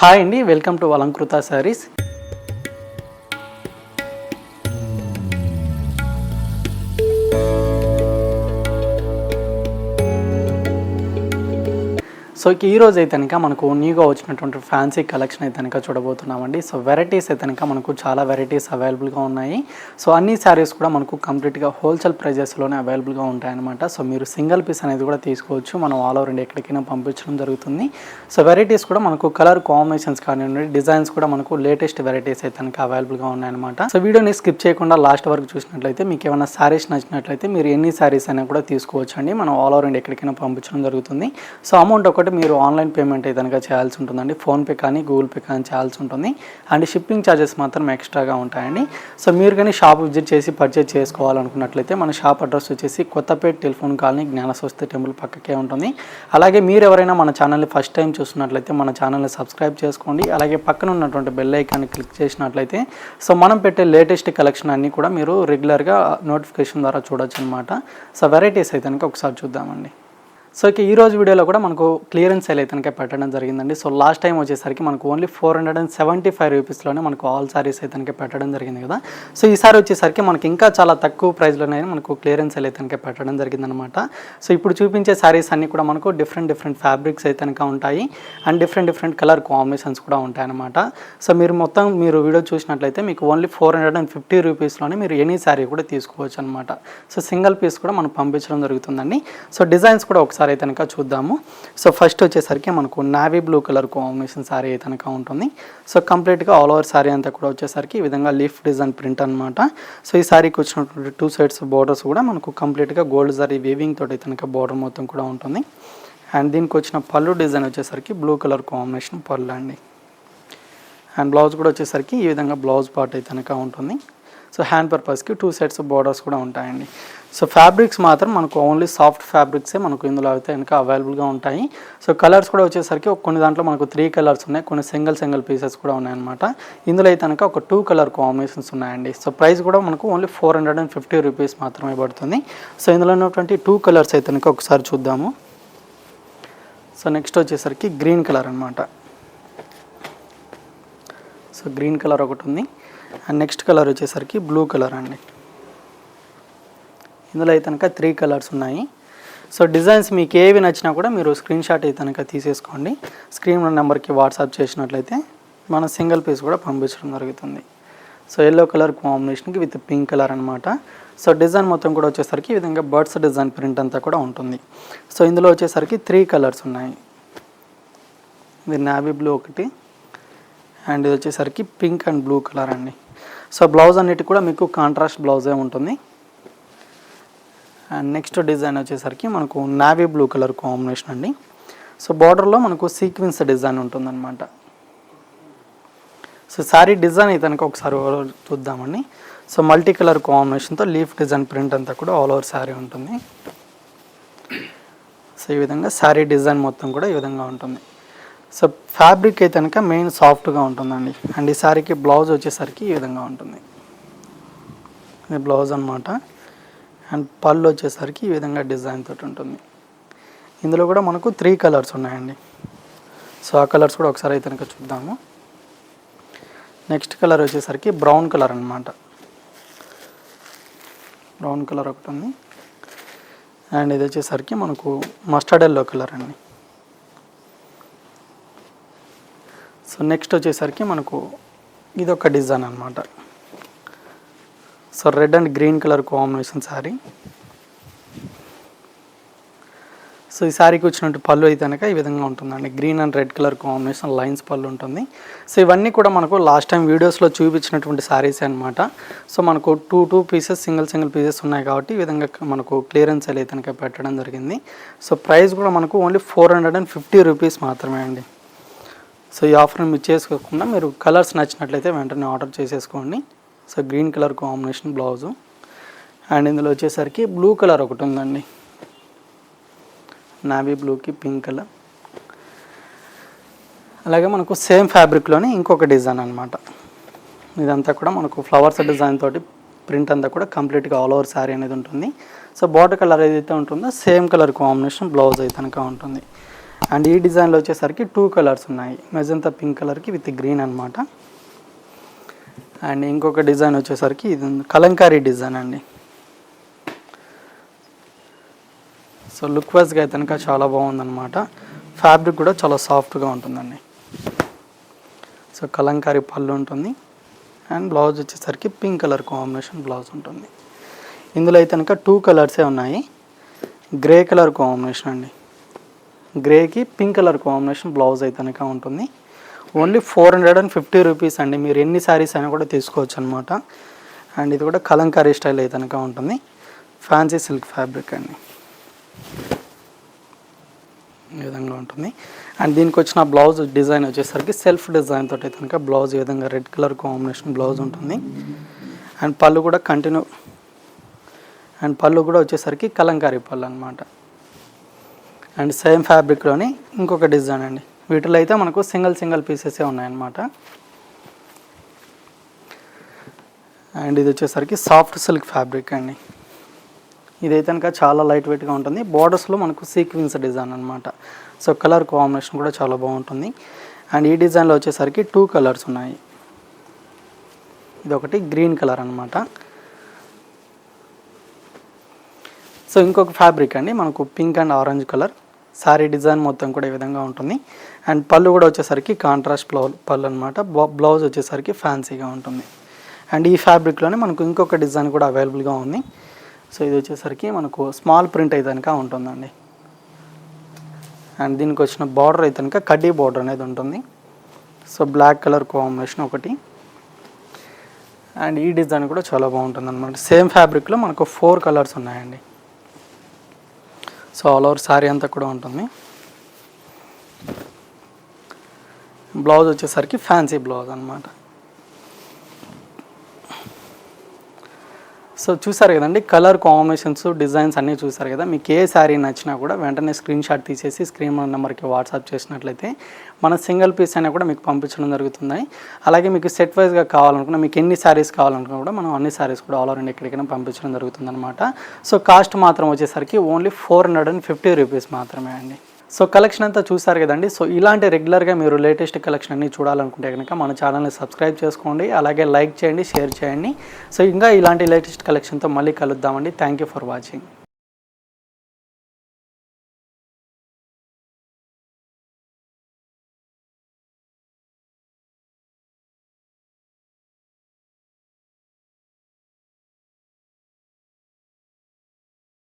Hi అండి, welcome to Alankrita saris. So ఈ రోజు అయితే కనుక మనకు న్యూగా వచ్చినటువంటి ఫ్యాన్సీ కలెక్షన్ అయితే కనుక చూడబోతున్నామండి. సో వెరైటీస్ అయితే కనుక మనకు చాలా వెరైటీస్ అవైలబుల్గా ఉన్నాయి. సో అన్ని శారీస్ కూడా మనకు కంప్లీట్గా హోల్సేల్ ప్రైజెస్లోనే అవైలబుల్గా ఉంటాయన్నమాట. సో మీరు సింగిల్ పీస్ అనేది కూడా తీసుకోవచ్చు, మనం ఆల్ ఓవర్ ఇండియా ఎక్కడికైనా పంపించడం జరుగుతుంది. సో వెరైటీస్ కూడా మనకు కలర్ కాంబినేషన్స్ కానివ్వండి, డిజైన్స్ కూడా మనకు లేటెస్ట్ వెరైటీస్ అయితే కనుక అవైలబుల్గా ఉన్నాయన్నమాట. సో వీడియోని స్కిప్ చేయకుండా లాస్ట్ వరకు చూసినట్లయితే మీకు ఏమైనా శారీస్ నచ్చినట్లయితే మీరు ఎన్ని శారీస్ అయినా కూడా తీసుకోవచ్చు అండి, మనం ఆల్ ఓవర్ ఇండియా ఎక్కడికైనా పంపించడం జరుగుతుంది. సో అమౌంట్ ఒకటి మీరు ఆన్లైన్ పేమెంట్ అయితే కనుక చేయాల్సి ఉంటుందండి, ఫోన్పే కానీ గూగుల్ పే కానీ చేయాల్సి ఉంటుంది. అండ్ షిప్పింగ్ ఛార్జెస్ మాత్రం ఎక్స్ట్రాగా ఉంటాయండి. సో మీరు కానీ షాప్ విజిట్ చేసి పర్చేజ్ చేసుకోవాలనుకున్నట్లయితే మన షాప్ అడ్రస్ వచ్చేసి కొత్తపేట టెలిఫోన్ కాలనీ జ్ఞానస్వస్తి టెంపుల్ పక్కకే ఉంటుంది. అలాగే మీరు ఎవరైనా మన ఛానల్ని ఫస్ట్ టైం చూస్తున్నట్లయితే మన ఛానల్ని సబ్స్క్రైబ్ చేసుకోండి. అలాగే పక్కన ఉన్నటువంటి బెల్ ఐకాన్ని క్లిక్ చేసినట్లయితే సో మనం పెట్టే లేటెస్ట్ కలెక్షన్ అన్నీ కూడా మీరు రెగ్యులర్గా నోటిఫికేషన్ ద్వారా చూడొచ్చు అనమాట. సో వెరైటీస్ అయితే కనుక ఒకసారి చూద్దామండి. సో ఇక ఈరోజు వీడియోలో కూడా మనకు క్లియరెన్స్ సేల్ అయితే కనుక పెట్టడం జరిగిందండి. సో లాస్ట్ టైం వచ్చేసరికి మనకు ఓన్లీ 475 రూపీస్లోనే మనకు ఆల్ సారీస్ అయితే కనుక పెట్టడం జరిగింది కదా. సో ఈసారి వచ్చేసరికి మనకి ఇంకా చాలా తక్కువ ప్రైస్లోనే మనకు క్లియరెన్స్ సేల్ అయితే కనుక పెట్టడం జరిగిందనమాట. సో ఇప్పుడు చూపించే సారీస్ అన్నీ కూడా మనకు డిఫరెంట్ ఫ్యాబ్రిక్స్ అయితే కనుక ఉంటాయి అండ్ డిఫరెంట్ కలర్ కాంబినేషన్స్ కూడా ఉంటాయన్నమాట. సో మీరు వీడియో చూసినట్లయితే మీకు ఓన్లీ 450 రూపీస్లోనే మీరు ఎనీ శారీ కూడా తీసుకోవచ్చు అనమాట. సో సింగిల్ పీస్ కూడా మనం పంపించడం జరుగుతుందండి. సో డిజైన్స్ కూడా ఒకసారి అయితే కనుక చూద్దాము. సో ఫస్ట్ వచ్చేసరికి మనకు navy blue colour combination sari అయితే కనుక ఉంటుంది. సో కంప్లీట్గా ఆల్ ఓవర్ శారీ అంతా కూడా వచ్చేసరికి ఈ విధంగా లీఫ్ డిజైన్ ప్రింట్ అనమాట. సో ఈ శారీకి వచ్చినటువంటి 2 సైడ్స్ బోర్డర్స్ కూడా మనకు కంప్లీట్గా గోల్డ్ జరీ వీవింగ్ తోటి అయితే కనుక బోర్డర్ మొత్తం కూడా ఉంటుంది. అండ్ దీనికి వచ్చిన పళ్ళు డిజైన్ వచ్చేసరికి బ్లూ కలర్ కాంబినేషన్ పళ్ళు అండి. అండ్ బ్లౌజ్ కూడా వచ్చేసరికి ఈ విధంగా బ్లౌజ్ పార్ట్ అయితే కనుక ఉంటుంది. సో హ్యాండ్ పర్పస్కి 2 సెట్స్ బోర్డర్స్ కూడా ఉంటాయండి. సో ఫ్యాబ్రిక్స్ మాత్రం మనకు ఓన్లీ సాఫ్ట్ ఫ్యాబ్రిక్సే మనకు ఇందులో అయితే కనుక అవైలబుల్గా ఉంటాయి. సో కలర్స్ కూడా వచ్చేసరికి కొన్ని దాంట్లో మనకు 3 కలర్స్ ఉన్నాయి, కొన్ని సింగిల్ పీసెస్ కూడా ఉన్నాయన్నమాట. ఇందులో అయితే కనుక ఒక 2 కలర్ కాంబినేషన్స్ ఉన్నాయండి. సో ప్రైస్ కూడా మనకు ఓన్లీ 450 రూపీస్ మాత్రమే పడుతుంది. సో ఇందులో ఉన్నటువంటి 2 కలర్స్ అయితే కనుక ఒకసారి చూద్దాము. సో నెక్స్ట్ వచ్చేసరికి గ్రీన్ కలర్ అనమాట. సో గ్రీన్ కలర్ ఒకటి ఉంది. అండ్ నెక్స్ట్ కలర్ వచ్చేసరికి బ్లూ కలర్ అండి. ఇందులో అయితే కనుక 3 కలర్స్ ఉన్నాయి. సో డిజైన్స్ మీకు ఏవి నచ్చినా కూడా మీరు స్క్రీన్ షాట్ అయితే కనుక తీసేసుకోండి. స్క్రీన్ నెంబర్కి వాట్సాప్ చేసినట్లయితే మన సింగిల్ పీస్ కూడా పంపించడం జరుగుతుంది. సో ఎల్లో కలర్ కాంబినేషన్కి విత్ పింక్ కలర్ అనమాట. సో డిజైన్ మొత్తం కూడా వచ్చేసరికి ఈ విధంగా బర్డ్స్ డిజైన్ ప్రింట్ అంతా కూడా ఉంటుంది. సో ఇందులో వచ్చేసరికి 3 కలర్స్ ఉన్నాయి. ఇది నావీ బ్లూ ఒకటి అండ్ ఇది వచ్చేసరికి పింక్ అండ్ బ్లూ కలర్ అండి. సో బ్లౌజ్ అన్నిటి కూడా మీకు కాంట్రాస్ట్ బ్లౌజే ఉంటుంది. అండ్ నెక్స్ట్ డిజైన్ వచ్చేసరికి మనకు నావీ బ్లూ కలర్ కాంబినేషన్ అండి. సో బార్డర్లో మనకు సీక్వెన్స్ డిజైన్ ఉంటుందన్నమాట. సో శారీ డిజైన్ అయితే కనుక ఒకసారి చూద్దామండి. సో మల్టీ కలర్ కాంబినేషన్తో లీఫ్ డిజైన్ ప్రింట్ అంతా కూడా ఆల్ ఓవర్ శారీ ఉంటుంది. సో ఈ విధంగా శారీ డిజైన్ మొత్తం కూడా ఈ విధంగా ఉంటుంది. సో ఫ్యాబ్రిక్ అయితే కనుక మెయిన్ సాఫ్ట్గా ఉంటుందండి. అండ్ ఈ శారీకి బ్లౌజ్ వచ్చేసరికి ఈ విధంగా ఉంటుంది. ఇది బ్లౌజ్ అనమాట. అండ్ పళ్ళు వచ్చేసరికి ఈ విధంగా డిజైన్ తోటి ఉంటుంది. ఇందులో కూడా మనకు 3 కలర్స్ ఉన్నాయండి. సో ఆ కలర్స్ కూడా ఒకసారి అయితే కనుక చూద్దాము. నెక్స్ట్ కలర్ వచ్చేసరికి బ్రౌన్ కలర్ అనమాట. బ్రౌన్ కలర్ ఒకటి ఉంది. అండ్ ఇది వచ్చేసరికి మనకు మస్టర్డ్ ఎల్లో కలర్ అండి. సో నెక్స్ట్ వచ్చేసరికి మనకు ఇది ఒక డిజైన్ అనమాట. So red and green colour combination sari. So ఈ శారీకి వచ్చినట్టు పళ్ళు అయితే కనుక ఈ విధంగా ఉంటుందండి. Green and red colour combination lines పళ్ళు ఉంటుంది. సో ఇవన్నీ కూడా మనకు లాస్ట్ టైం వీడియోస్లో చూపించినటువంటి శారీస్ అనమాట. సో మనకు 2 పీసెస్ సింగిల్ పీసెస్ ఉన్నాయి కాబట్టి ఈ విధంగా మనకు క్లియరెన్స్ అయితే కనుక పెట్టడం జరిగింది. సో ప్రైస్ కూడా మనకు ఓన్లీ 450 రూపీస్ మాత్రమే అండి. సో ఈ ఆఫర్ని మిస్ చేసుకోకుండా మీరు కలర్స్ నచ్చినట్లయితే వెంటనే ఆర్డర్ చేసేసుకోండి. So green colour combination blouse and ఇందులో వచ్చేసరికి బ్లూ కలర్ ఒకటి ఉందండి. నావీ బ్లూకి పింక్ కలర్. అలాగే మనకు సేమ్ ఫ్యాబ్రిక్లోనే ఇంకొక డిజైన్ అనమాట. ఇదంతా కూడా మనకు ఫ్లవర్స్ డిజైన్ తోటి ప్రింట్ అంతా కూడా కంప్లీట్గా ఆల్ ఓవర్ శారీ అనేది ఉంటుంది. సో బార్డర్ కలర్ ఏదైతే ఉంటుందో సేమ్ కలర్ కాంబినేషన్ బ్లౌజ్ అయితే కనుక ఉంటుంది. అండ్ ఈ డిజైన్లో వచ్చేసరికి 2 కలర్స్ ఉన్నాయి, మెజంతా పింక్ కలర్కి విత్ గ్రీన్ అనమాట. అండ్ ఇంకొక డిజైన్ వచ్చేసరికి ఇది కలంకారీ డిజైన్ అండి. సో లుక్ వైజ్గా అయితే కనుక చాలా బాగుందన్నమాట. ఫ్యాబ్రిక్ కూడా చాలా సాఫ్ట్గా ఉంటుందండి. సో కలంకారీ పళ్ళు ఉంటుంది అండ్ బ్లౌజ్ వచ్చేసరికి పింక్ కలర్ కాంబినేషన్ బ్లౌజ్ ఉంటుంది. ఇందులో అయితే కనుక 2 కలర్సే ఉన్నాయి, గ్రే కలర్ కాంబినేషన్ అండి. గ్రేకి పింక్ కలర్ కాంబినేషన్ బ్లౌజ్ అయితే కనుక ఉంటుంది. ఓన్లీ 450 రూపీస్ అండి. మీరు ఎన్ని శారీస్ అయినా కూడా తీసుకోవచ్చు అనమాట. అండ్ ఇది కూడా కలంకారీ స్టైల్ అయితే కనుక ఉంటుంది, ఫ్యాన్సీ సిల్క్ ఫ్యాబ్రిక్ అండి. ఈ విధంగా ఉంటుంది. అండ్ దీనికి వచ్చిన బ్లౌజ్ డిజైన్ వచ్చేసరికి సెల్ఫ్ డిజైన్ తోటి అయితే కనుక బ్లౌజ్ ఈ విధంగా రెడ్ కలర్ కాంబినేషన్ బ్లౌజ్ ఉంటుంది. అండ్ పళ్ళు కూడా పళ్ళు కూడా వచ్చేసరికి కలంకారీ పళ్ళు అనమాట. అండ్ సేమ్ ఫ్యాబ్రిక్లోని ఇంకొక డిజైన్ అండి. వీటిలో అయితే మనకు సింగిల్ పీసెసే ఉన్నాయన్నమాట. అండ్ ఇది వచ్చేసరికి సాఫ్ట్ సిల్క్ ఫ్యాబ్రిక్ అండి. ఇదైతే కనుక చాలా లైట్ వెయిట్గా ఉంటుంది. బార్డర్స్లో మనకు సీక్వెన్స్ డిజైన్ అనమాట. సో కలర్ కాంబినేషన్ కూడా చాలా బాగుంటుంది. అండ్ ఈ డిజైన్లో వచ్చేసరికి 2 కలర్స్ ఉన్నాయి. ఇది ఒకటి గ్రీన్ కలర్ అనమాట. సో ఇంకొక ఫ్యాబ్రిక్ అండి, మనకు pink and orange colour. Sari design మొత్తం కూడా ఈ విధంగా ఉంటుంది. అండ్ పళ్ళు కూడా వచ్చేసరికి కాంట్రాస్ట్ పళ్ళు అనమాట. బ్లౌజ్ వచ్చేసరికి ఫ్యాన్సీగా ఉంటుంది. అండ్ ఈ ఫ్యాబ్రిక్లోనే మనకు ఇంకొక డిజైన్ కూడా అవైలబుల్గా ఉంది. సో ఇది వచ్చేసరికి మనకు స్మాల్ ప్రింట్ అయితే కనుక ఉంటుందండి. అండ్ దీనికి వచ్చిన బార్డర్ అయితే కనుక కడ్డీ బార్డర్ అనేది ఉంటుంది. సో బ్లాక్ కలర్ కాంబినేషన్ ఒకటి. అండ్ ఈ డిజైన్ కూడా చాలా బాగుంటుంది అనమాట. సేమ్ ఫ్యాబ్రిక్లో మనకు 4 కలర్స్ ఉన్నాయండి. సో ఆల్ ఓవర్ శారీ అంతా కూడా ఉంటుంది. బ్లౌజ్ వచ్చేసరికి ఫ్యాన్సీ బ్లౌజ్ అనమాట. సో చూసారు కదండి, కలర్ కాంబినేషన్స్ డిజైన్స్ అన్నీ చూసారు కదా. మీకు ఏ శారీ నచ్చినా కూడా వెంటనే స్క్రీన్ షాట్ తీసేసి స్క్రీన్ నెంబర్కి వాట్సాప్ చేసినట్లయితే మన సింగిల్ పీస్ అయినా కూడా మీకు పంపించడం జరుగుతుంది. అలాగే మీకు సెట్ వైజ్గా కావాలనుకున్నా, మీకు ఎన్ని శారీస్ కావాలనుకున్నా కూడా మనం అన్ని శారీస్ కూడా ఆల్ ఓవర్ ఇండియా ఎక్కడికైనా పంపించడం జరుగుతుంది అనమాట. సో కాస్ట్ మాత్రం వచ్చేసరికి ఓన్లీ 450 రూపీస్ మాత్రమే అండి. సో కలెక్షన్ అంతా చూసారు కదండి. సో ఇలాంటి రెగ్యులర్గా మీరు లేటెస్ట్ కలెక్షన్ అన్ని చూడాలనుకుంటే కనుక మన ఛానల్ని సబ్స్క్రైబ్ చేసుకోండి, అలాగే లైక్ చేయండి, షేర్ చేయండి. సో ఇంకా ఇలాంటి లేటెస్ట్ కలెక్షన్తో మళ్ళీ కలుద్దామండి. Thank you for watching.